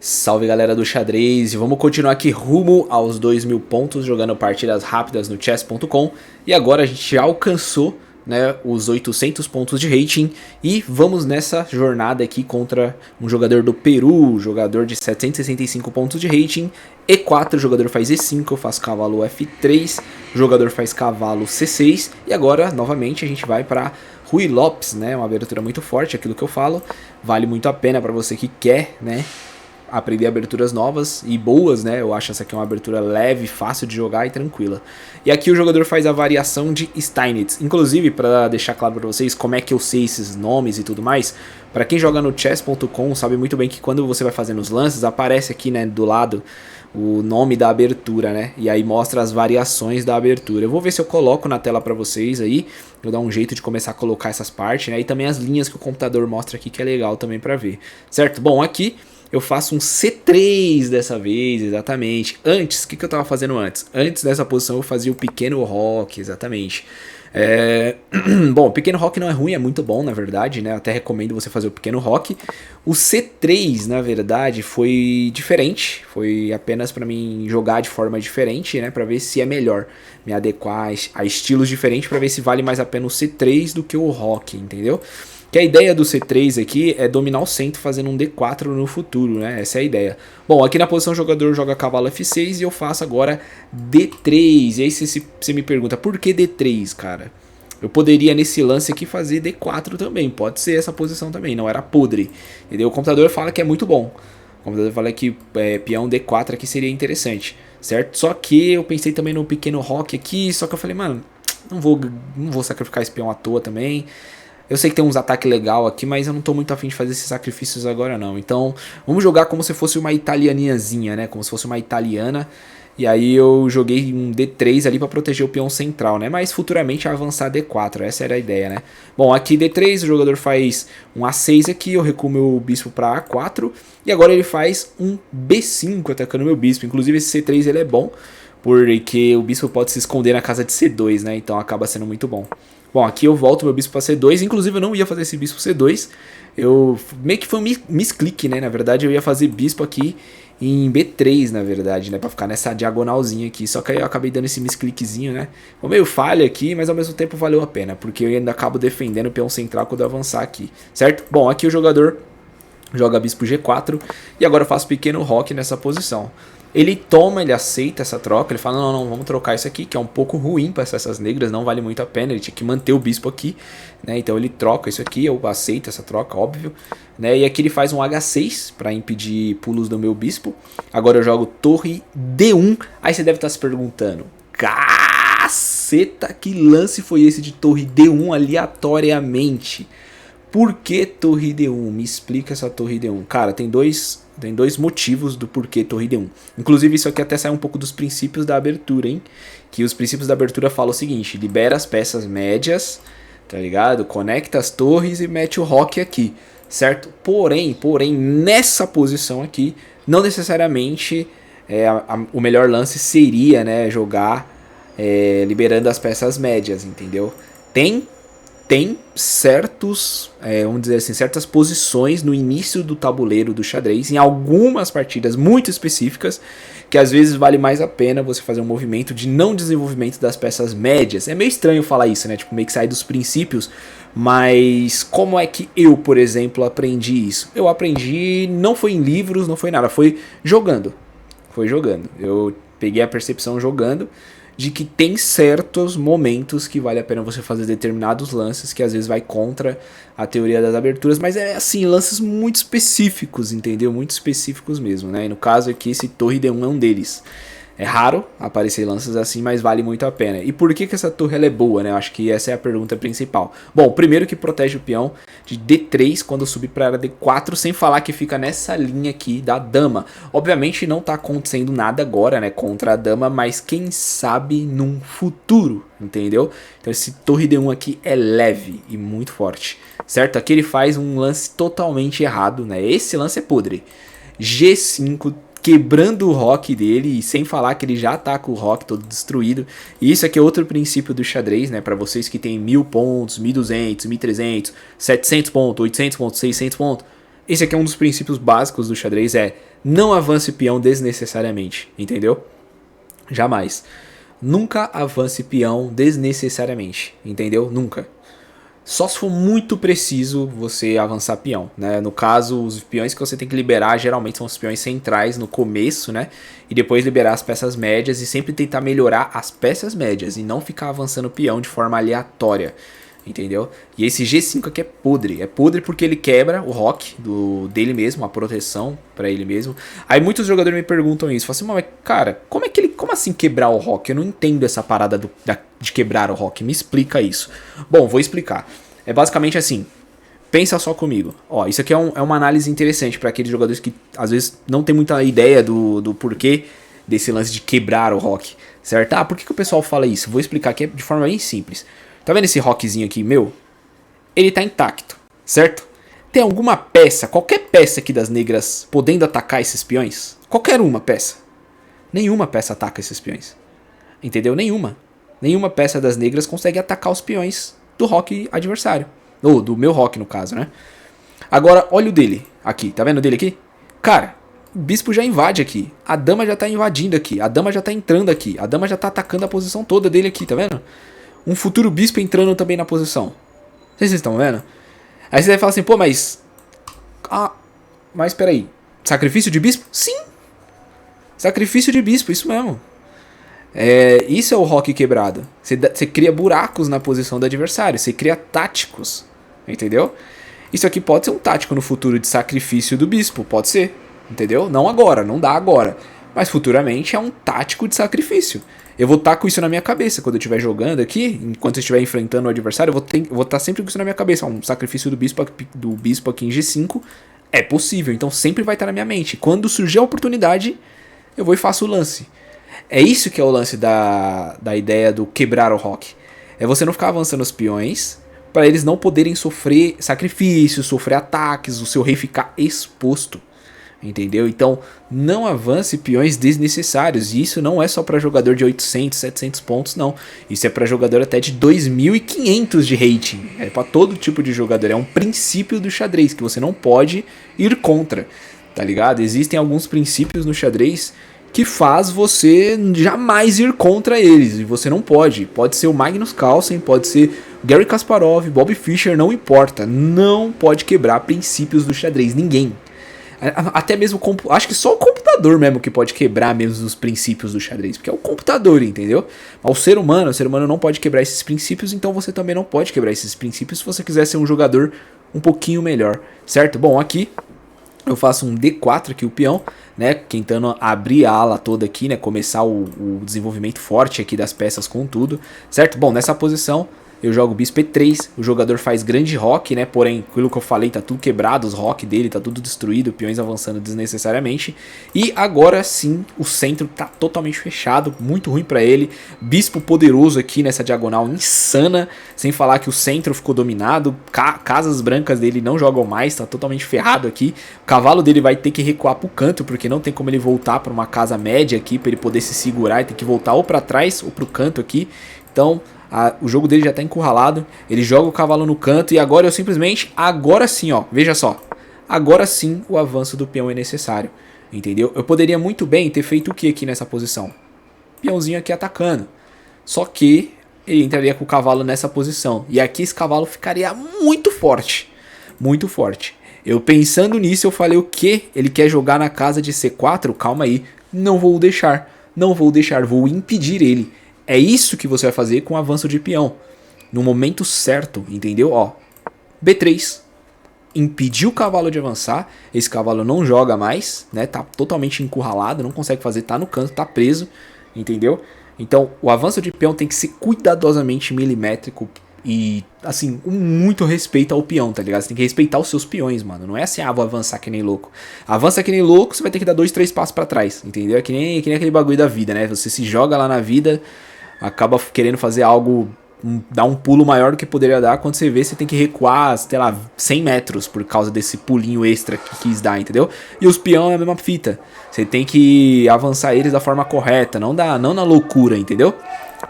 Salve galera do xadrez, e vamos continuar aqui rumo aos 2.000 pontos jogando partidas rápidas no chess.com. E agora a gente já alcançou, né, os 800 pontos de rating e vamos nessa jornada aqui contra um jogador do Peru, jogador de 765 pontos de rating. E4, o jogador faz E5, eu faço cavalo F3, o jogador faz cavalo C6 e agora novamente a gente vai para Ruy Lopes, né, uma abertura muito forte, aquilo que eu falo, vale muito a pena para você que quer, né, aprender aberturas novas e boas, né? Eu acho essa aqui uma abertura leve, fácil de jogar e tranquila. E aqui o jogador faz a variação de Steinitz. Inclusive, para deixar claro para vocês como é que eu sei esses nomes e tudo mais, para quem joga no chess.com sabe muito bem que quando você vai fazendo os lances, aparece aqui, né, do lado o nome da abertura, né? E aí mostra as variações da abertura. Eu vou ver se eu coloco na tela para vocês aí. Vou dar um jeito de começar a colocar essas partes, né? E também as linhas que o computador mostra aqui, que é legal também para ver. Certo? Bom, aqui eu faço um C3 dessa vez, exatamente. Antes, o que eu estava fazendo antes? Antes dessa posição eu fazia o pequeno rock, exatamente. Bom, o pequeno rock não é ruim, é muito bom, na verdade, né? Eu até recomendo você fazer o pequeno rock. O C3, na verdade, foi diferente. Foi apenas para mim jogar de forma diferente, né? Para ver se é melhor me adequar a estilos diferentes, para ver se vale mais a pena o C3 do que o rock, entendeu? Que a ideia do C3 aqui é dominar o centro fazendo um D4 no futuro, né? Essa é a ideia. Bom, aqui na posição o jogador joga cavalo F6 e eu faço agora D3. E aí você me pergunta, por que D3, cara? Eu poderia nesse lance aqui fazer D4 também, pode ser essa posição também, não era podre. Entendeu? O computador fala que é muito bom. O computador fala que peão D4 aqui seria interessante, certo? Só que eu pensei também no pequeno rock aqui, só que eu falei, mano, não vou sacrificar esse peão à toa também. Eu sei que tem uns ataques legal aqui, mas eu não tô muito afim de fazer esses sacrifícios agora não. Então, vamos jogar como se fosse uma italianinhazinha, né? Como se fosse uma italiana. E aí eu joguei um D3 ali pra proteger o peão central, né? Mas futuramente avançar D4, essa era a ideia, né? Bom, aqui D3, o jogador faz um A6 aqui, eu recuo meu bispo pra A4. E agora ele faz um B5 atacando meu bispo. Inclusive esse C3 ele é bom, porque o bispo pode se esconder na casa de C2, né? Então acaba sendo muito bom. Bom, aqui eu volto meu bispo para C2, inclusive eu não ia fazer esse bispo C2, eu meio que foi um misclick, né, na verdade eu ia fazer bispo aqui em B3, na verdade, né, para ficar nessa diagonalzinha aqui, só que aí eu acabei dando esse misclickzinho, né, foi meio falha aqui, mas ao mesmo tempo valeu a pena, porque eu ainda acabo defendendo o peão central quando eu avançar aqui, certo? Bom, aqui o jogador joga bispo G4 e agora eu faço pequeno rock nessa posição. Ele toma, ele aceita essa troca, ele fala, não, vamos trocar isso aqui, que é um pouco ruim para essas negras, não vale muito a pena, ele tinha que manter o bispo aqui, né? Então ele troca isso aqui, eu aceito essa troca, óbvio, né? E aqui ele faz um H6 para impedir pulos do meu bispo. Agora eu jogo torre D1, aí você deve estar se perguntando, caceta, que lance foi esse de torre D1 aleatoriamente? Por que torre D1? Me explica essa torre D1. Cara, tem dois motivos do porquê torre D1. Inclusive isso aqui até sai um pouco dos princípios da abertura, hein? Que os princípios da abertura falam o seguinte, libera as peças médias, tá ligado? Conecta as torres e mete o rock aqui, certo? Porém, nessa posição aqui, não necessariamente o melhor lance seria, né, jogar liberando as peças médias, entendeu? Tem certos, vamos dizer assim, certas posições no início do tabuleiro do xadrez, em algumas partidas muito específicas, que às vezes vale mais a pena você fazer um movimento de não desenvolvimento das peças médias. É meio estranho falar isso, né? Tipo, meio que sair dos princípios, mas como é que eu, por exemplo, aprendi isso? Eu aprendi, não foi em livros, não foi nada, foi jogando. Eu peguei a percepção jogando, de que tem certos momentos que vale a pena você fazer determinados lances, que às vezes vai contra a teoria das aberturas, mas é assim, lances muito específicos, entendeu? Muito específicos mesmo, né? E no caso aqui, esse torre D1 é um deles. É raro aparecer lances assim, mas vale muito a pena. E por que essa torre ela é boa, né? Eu acho que essa é a pergunta principal. Bom, primeiro que protege o peão de D3 quando subir para a D4, sem falar que fica nessa linha aqui da dama. Obviamente não tá acontecendo nada agora, né, contra a dama, mas quem sabe num futuro, entendeu? Então esse torre D1 aqui é leve e muito forte, certo? Aqui ele faz um lance totalmente errado, né? Esse lance é podre. G5, quebrando o rock dele, e sem falar que ele já tá com o rock todo destruído. E isso aqui é outro princípio do xadrez, né? Para vocês que tem 1000 pontos, 1200, 1300, 700 pontos, 800 pontos, 600 pontos. Esse aqui é um dos princípios básicos do xadrez, não avance peão desnecessariamente, entendeu? Jamais. Nunca avance peão desnecessariamente, entendeu? Nunca. Só se for muito preciso você avançar peão, né? No caso, os peões que você tem que liberar geralmente são os peões centrais no começo, né? E depois liberar as peças médias e sempre tentar melhorar as peças médias e não ficar avançando peão de forma aleatória, entendeu? E esse G5 aqui é podre porque ele quebra o rock dele mesmo, a proteção pra ele mesmo. Aí muitos jogadores me perguntam isso, falam assim, mas cara, como assim quebrar o rock? Eu não entendo essa parada de quebrar o rock, me explica isso. Bom, vou explicar. É basicamente assim, pensa só comigo. Ó, isso aqui é uma análise interessante para aqueles jogadores que às vezes não tem muita ideia do porquê desse lance de quebrar o rock, certo? Ah, por que o pessoal fala isso? Vou explicar aqui de forma bem simples. Tá vendo esse rockzinho aqui meu? Ele tá intacto, certo? Tem alguma peça, qualquer peça aqui das negras podendo atacar esses peões? Qualquer uma peça. Nenhuma peça ataca esses peões. Entendeu? Nenhuma. Nenhuma peça das negras consegue atacar os peões do rock adversário. Ou do meu rock, no caso, né? Agora, olha o dele aqui. Tá vendo o dele aqui? Cara, o bispo já invade aqui. A dama já tá invadindo aqui. A dama já tá entrando aqui. A dama já tá atacando a posição toda dele aqui, tá vendo? Um futuro bispo entrando também na posição. Não sei se vocês estão vendo. Aí você vai falar assim, pô, mas... mas peraí. Sacrifício de bispo? Sim! Sacrifício de bispo, isso mesmo. Isso é o rock quebrado. Você cria buracos na posição do adversário. Você cria táticos. Entendeu? Isso aqui pode ser um tático no futuro de sacrifício do bispo. Pode ser. Entendeu? Não agora, não dá agora. Mas futuramente é um tático de sacrifício. Eu vou estar com isso na minha cabeça quando eu estiver jogando aqui. Enquanto eu estiver enfrentando o adversário, eu vou estar sempre com isso na minha cabeça. Um sacrifício do bispo aqui em G5 é possível. Então sempre vai estar na minha mente. Quando surgir a oportunidade, eu vou e faço o lance. É isso que é o lance da ideia do quebrar o rock. É você não ficar avançando os peões para eles não poderem sofrer sacrifícios, sofrer ataques, o seu rei ficar exposto. Entendeu? Então não avance peões desnecessários. E isso não é só para jogador de 800, 700 pontos, não. Isso é para jogador até de 2.500 de rating. É para todo tipo de jogador. É um princípio do xadrez que você não pode ir contra. Tá ligado? Existem alguns princípios no xadrez que faz você jamais ir contra eles. E você não pode. Pode ser o Magnus Carlsen, pode ser Garry Kasparov, Bobby Fischer, não importa. Não pode quebrar princípios do xadrez. Ninguém. Até mesmo, acho que só o computador mesmo que pode quebrar mesmo os princípios do xadrez. Porque é o computador, entendeu? Mas o ser humano não pode quebrar esses princípios. Então você também não pode quebrar esses princípios se você quiser ser um jogador um pouquinho melhor. Certo? Bom, aqui eu faço um D4 aqui, o peão, né, tentando abrir a ala toda aqui, né, começar o desenvolvimento forte aqui das peças com tudo, certo? Bom, nessa posição eu jogo bispo E3, o jogador faz grande rock, né, porém, aquilo que eu falei, tá tudo quebrado, os rock dele tá tudo destruído, peões avançando desnecessariamente, e agora sim, o centro tá totalmente fechado, muito ruim pra ele, bispo poderoso aqui nessa diagonal insana, sem falar que o centro ficou dominado, casas brancas dele não jogam mais, tá totalmente ferrado aqui, o cavalo dele vai ter que recuar pro canto, porque não tem como ele voltar pra uma casa média aqui, pra ele poder se segurar, ele tem que voltar ou pra trás ou pro canto aqui, então... o jogo dele já tá encurralado. Ele joga o cavalo no canto. E agora eu simplesmente... Agora sim, ó. Veja só. Agora sim o avanço do peão é necessário. Entendeu? Eu poderia muito bem ter feito o que aqui nessa posição? Peãozinho aqui atacando. Só que ele entraria com o cavalo nessa posição. E aqui esse cavalo ficaria muito forte. Muito forte. Eu pensando nisso, eu falei o que? Ele quer jogar na casa de C4? Calma aí. Não vou deixar. Não vou deixar. Vou impedir ele. É isso que você vai fazer com o avanço de peão. No momento certo, entendeu? Ó, B3. Impediu o cavalo de avançar. Esse cavalo não joga mais, né? Tá totalmente encurralado, não consegue fazer, tá no canto, tá preso, entendeu? Então, o avanço de peão tem que ser cuidadosamente milimétrico e, assim, com muito respeito ao peão, tá ligado? Você tem que respeitar os seus peões, mano. Não é assim, vou avançar que nem louco. Avança que nem louco, você vai ter que dar 2, 3 passos pra trás, entendeu? É que nem aquele bagulho da vida, né? Você se joga lá na vida... Acaba querendo fazer algo, dar um pulo maior do que poderia dar. Quando você vê, você tem que recuar, sei lá, 100 metros por causa desse pulinho extra que quis dar, entendeu? E os peão é a mesma fita. Você tem que avançar eles da forma correta, não na loucura, entendeu?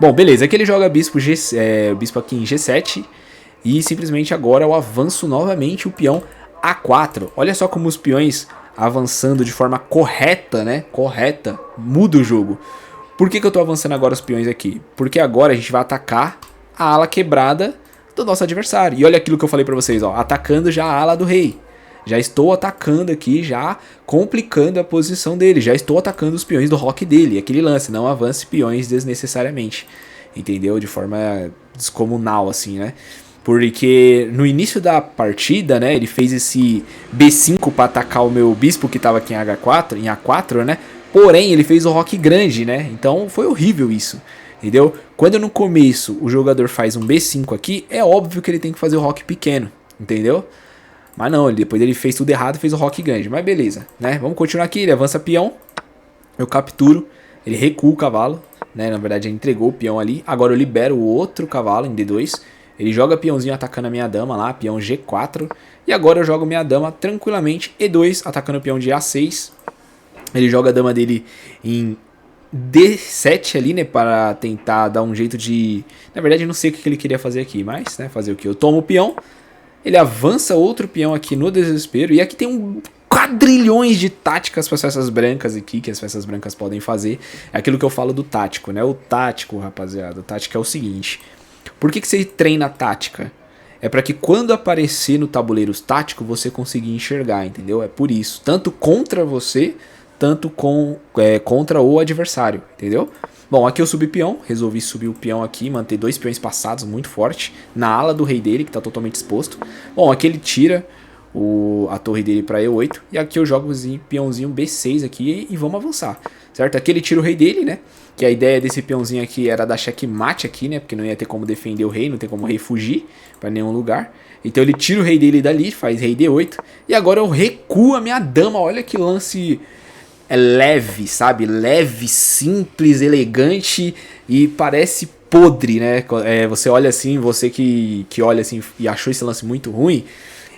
Bom, beleza. Aqui ele joga bispo aqui em G7. E simplesmente agora eu avanço novamente o peão A4, olha só como os peões avançando de forma correta, né? Correta, muda o jogo. Por que eu tô avançando agora os peões aqui? Porque agora a gente vai atacar a ala quebrada do nosso adversário. E olha aquilo que eu falei pra vocês, ó, atacando já a ala do rei. Já estou atacando aqui, já complicando a posição dele. Já estou atacando os peões do rock dele. Aquele lance, não avance peões desnecessariamente. Entendeu? De forma descomunal, assim, né? Porque no início da partida, né, ele fez esse B5 para atacar o meu bispo que estava aqui em H4, em A4, né? Porém, ele fez o rock grande, né? Então foi horrível isso, entendeu? Quando no começo o jogador faz um B5 aqui, é óbvio que ele tem que fazer o rock pequeno, entendeu? Mas não, depois ele fez tudo errado e fez o rock grande. Mas beleza, né? Vamos continuar aqui, ele avança peão, eu capturo, ele recua o cavalo, né? Na verdade ele entregou o peão ali, agora eu libero o outro cavalo em D2, ele joga peãozinho atacando a minha dama lá, peão G4, e agora eu jogo minha dama tranquilamente E2, atacando o peão de A6, ele joga a dama dele em D7 ali, né, para tentar dar um jeito de... Na verdade eu não sei o que ele queria fazer aqui, mas, né, fazer o que? Eu tomo o peão, ele avança outro peão aqui no desespero, e aqui tem um quadrilhões de táticas para as peças brancas aqui, que as peças brancas podem fazer. É aquilo que eu falo do tático, né, o tático, rapaziada, o tático é o seguinte... Por que você treina a tática? É para que quando aparecer no tabuleiro tático você consiga enxergar, entendeu? É por isso. Tanto contra você, tanto contra o adversário, entendeu? Bom, aqui eu subi peão, resolvi subir o peão aqui, manter 2 peões passados muito forte, na ala do rei dele, que está totalmente exposto. Bom, aqui ele tira a torre dele para E8, e aqui eu jogo o peãozinho B6 aqui e vamos avançar, certo? Aqui ele tira o rei dele, né? Que a ideia desse peãozinho aqui era dar checkmate aqui, né? Porque não ia ter como defender o rei, não tem como o rei fugir para nenhum lugar. Então ele tira o rei dele dali, faz rei D8. E agora eu recuo a minha dama. Olha que lance leve, sabe? Leve, simples, elegante e parece podre, né? Você olha assim, você que olha assim e achou esse lance muito ruim...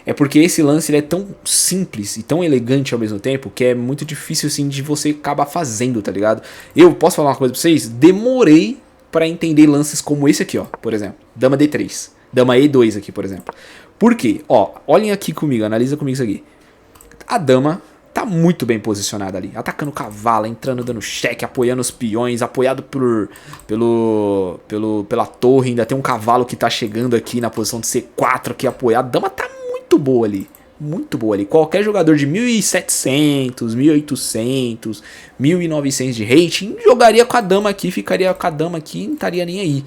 É porque esse lance ele é tão simples e tão elegante ao mesmo tempo que é muito difícil assim de você acabar fazendo, tá ligado? Eu posso falar uma coisa pra vocês? Demorei pra entender lances como esse aqui, ó, por exemplo. Dama D3, dama E2 aqui, por exemplo. Por quê? Ó, olhem aqui comigo, analisa comigo isso aqui. A dama tá muito bem posicionada ali, atacando o cavalo, entrando, dando cheque, apoiando os peões, apoiado pela torre, ainda tem um cavalo que tá chegando aqui na posição de C4 aqui apoiado. A dama tá muito boa ali, muito boa ali. Qualquer jogador de 1700, 1800, 1900 de rating jogaria com a dama aqui, ficaria com a dama aqui e não estaria nem aí.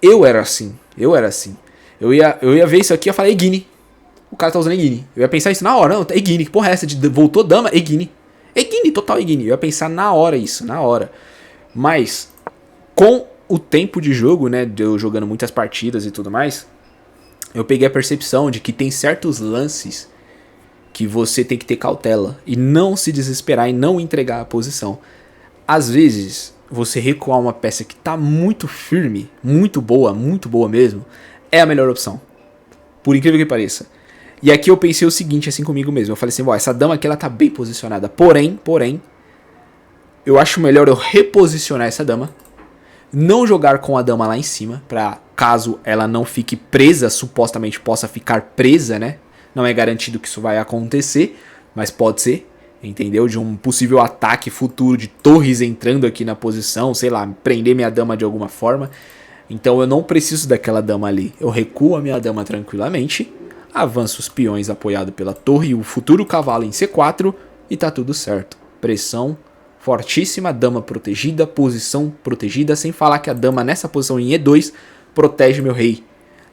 Eu era assim. Eu ia ver isso aqui e ia falar Egini. O cara tá usando Egini. Eu ia pensar isso na hora, não, Egini, que porra é essa? Voltou dama, Egini. Egini, total Egini. Eu ia pensar na hora isso, na hora. Mas, com o tempo de jogo, né, de eu jogando muitas partidas e tudo mais, eu peguei a percepção de que tem certos lances que você tem que ter cautela e não se desesperar e não entregar a posição. Às vezes, você recuar uma peça que tá muito firme, muito boa mesmo, é a melhor opção. Por incrível que pareça. E aqui eu pensei o seguinte, assim comigo mesmo. Eu falei assim, essa dama aqui ela tá bem posicionada. Porém, eu acho melhor eu reposicionar essa dama, não jogar com a dama lá em cima, pra caso ela não fique presa, supostamente possa ficar presa, né? Não é garantido que isso vai acontecer, mas pode ser, entendeu? De um possível ataque futuro de torres entrando aqui na posição, sei lá, prender minha dama de alguma forma. Então eu não preciso daquela dama ali. Eu recuo a minha dama tranquilamente, avanço os peões apoiado pela torre e o futuro cavalo em C4 e tá tudo certo. Pressão fortíssima, dama protegida, posição protegida, sem falar que a dama nessa posição em E2 protege meu rei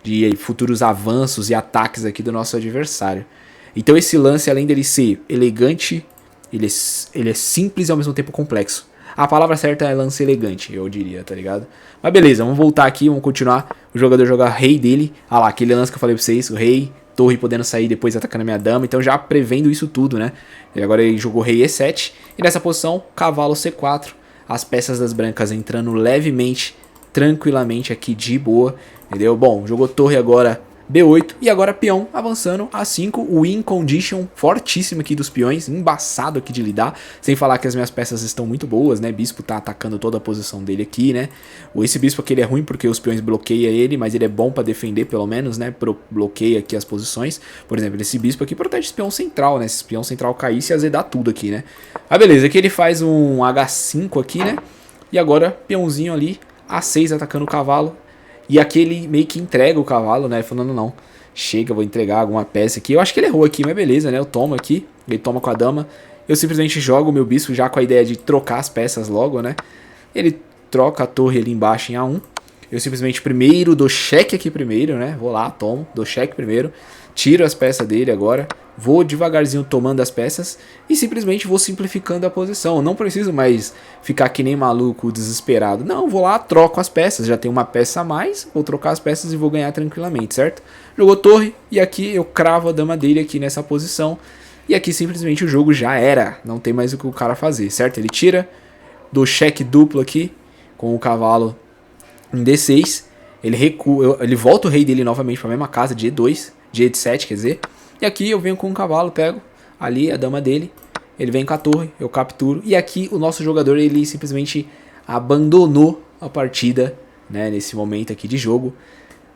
de futuros avanços e ataques aqui do nosso adversário. Então esse lance, além dele ser elegante, ele é simples e ao mesmo tempo complexo. A palavra certa é lance elegante, eu diria, tá ligado? Mas beleza, vamos voltar aqui, vamos continuar. O jogador joga rei dele. Ah lá, aquele lance que eu falei pra vocês, o rei, torre podendo sair depois atacando a minha dama. Então já prevendo isso tudo, né? E agora ele jogou rei E7. E nessa posição, cavalo C4. As peças das brancas entrando levemente, tranquilamente aqui de boa. Entendeu? Bom, jogou torre agora B8 e agora peão avançando A5, o win condition fortíssimo aqui dos peões, embaçado aqui de lidar, sem falar que as minhas peças estão muito boas, né, bispo tá atacando toda a posição dele aqui, né, esse bispo aqui ele é ruim porque os peões bloqueiam ele, mas ele é bom pra defender pelo menos, né, bloqueia aqui as posições, por exemplo, esse bispo aqui protege esse peão central, né, se esse peão central caísse ia azedar tudo aqui, né, ah beleza, aqui ele faz um H5 aqui, né, e agora peãozinho ali, A6 atacando o cavalo. E aqui ele meio que entrega o cavalo, né? Falando, não, chega, vou entregar alguma peça aqui. Eu acho que ele errou aqui, mas beleza, né? Eu tomo aqui, ele toma com a dama. Eu simplesmente jogo o meu bispo já com a ideia de trocar as peças logo, né? Ele troca a torre ali embaixo em A1. Eu simplesmente primeiro dou cheque aqui primeiro, né? Vou lá, tomo, dou cheque primeiro. Tiro as peças dele agora. Vou devagarzinho tomando as peças e simplesmente vou simplificando a posição. Eu não preciso mais ficar que nem maluco, desesperado. Não, vou lá, troco as peças. Já tenho uma peça a mais, vou trocar as peças e vou ganhar tranquilamente, certo? Jogou torre e aqui eu cravo a dama dele aqui nessa posição. E aqui simplesmente o jogo já era. Não tem mais o que o cara fazer, certo? Ele tira, dou cheque duplo aqui com o cavalo em D6. Ele recua, ele volta o rei dele novamente para a mesma casa de E2, de E7, quer dizer. E aqui eu venho com o cavalo, pego ali a dama dele, ele vem com a torre, eu capturo. E aqui o nosso jogador, ele simplesmente abandonou a partida, né, nesse momento aqui de jogo.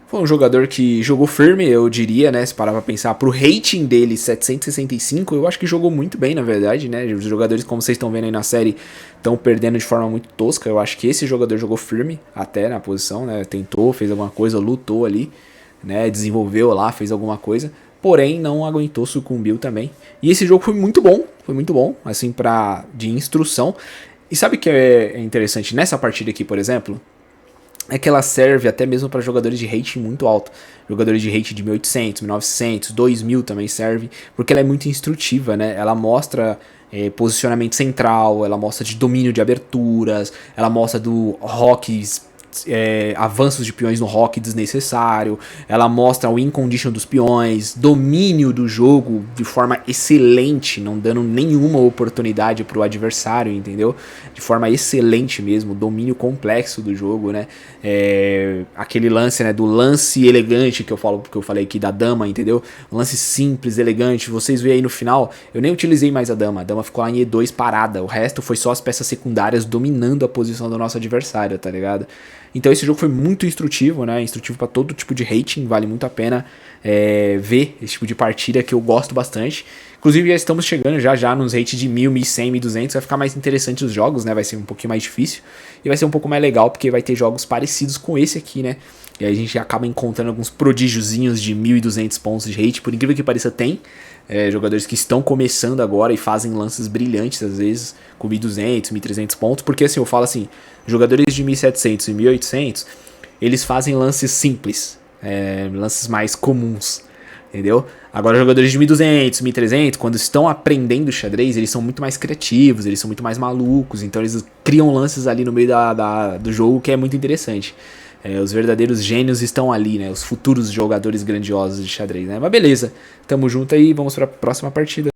Foi um jogador que jogou firme, eu diria, né, se parar pra pensar, pro rating dele, 765, eu acho que jogou muito bem, na verdade, né. Os jogadores, como vocês estão vendo aí na série, estão perdendo de forma muito tosca. Eu acho que esse jogador jogou firme até na posição, né, tentou, fez alguma coisa, lutou ali, né, desenvolveu lá, fez alguma coisa. Porém, não aguentou, sucumbiu também. E esse jogo foi muito bom, assim, de instrução. E sabe o que é interessante nessa partida aqui, por exemplo? É que ela serve até mesmo para jogadores de rating muito alto. Jogadores de rating de 1800, 1900, 2000 também serve, porque ela é muito instrutiva, né? Ela mostra posicionamento central, ela mostra de domínio de aberturas, ela mostra do rocks, avanços de peões no rock desnecessário, ela mostra o win condition dos peões, domínio do jogo de forma excelente, não dando nenhuma oportunidade pro adversário, entendeu? De forma excelente mesmo, domínio complexo do jogo, né? Aquele lance, né, do lance elegante que eu falei aqui da dama, entendeu? Um lance simples, elegante, vocês veem aí no final, eu nem utilizei mais a dama ficou lá em E2 parada, o resto foi só as peças secundárias dominando a posição do nosso adversário, tá ligado? Então esse jogo foi muito instrutivo, né? Instrutivo para todo tipo de rating, vale muito a pena ver esse tipo de partida que eu gosto bastante. Inclusive já estamos chegando já nos rates de 1000, 1100, 1200, vai ficar mais interessante os jogos, né? Vai ser um pouquinho mais difícil e vai ser um pouco mais legal porque vai ter jogos parecidos com esse aqui, né? E aí a gente acaba encontrando alguns prodígiozinhos de 1200 pontos de rate, por incrível que pareça tem. Jogadores que estão começando agora e fazem lances brilhantes, às vezes, com 1200, 1300 pontos, porque assim, eu falo assim, jogadores de 1700 e 1800, eles fazem lances simples, lances mais comuns, entendeu? Agora, jogadores de 1200, 1300, quando estão aprendendo xadrez, eles são muito mais criativos, eles são muito mais malucos, então eles criam lances ali no meio do jogo que é muito interessante. Os verdadeiros gênios estão ali, né? Os futuros jogadores grandiosos de xadrez, né? Mas beleza, tamo junto aí, vamos pra próxima partida.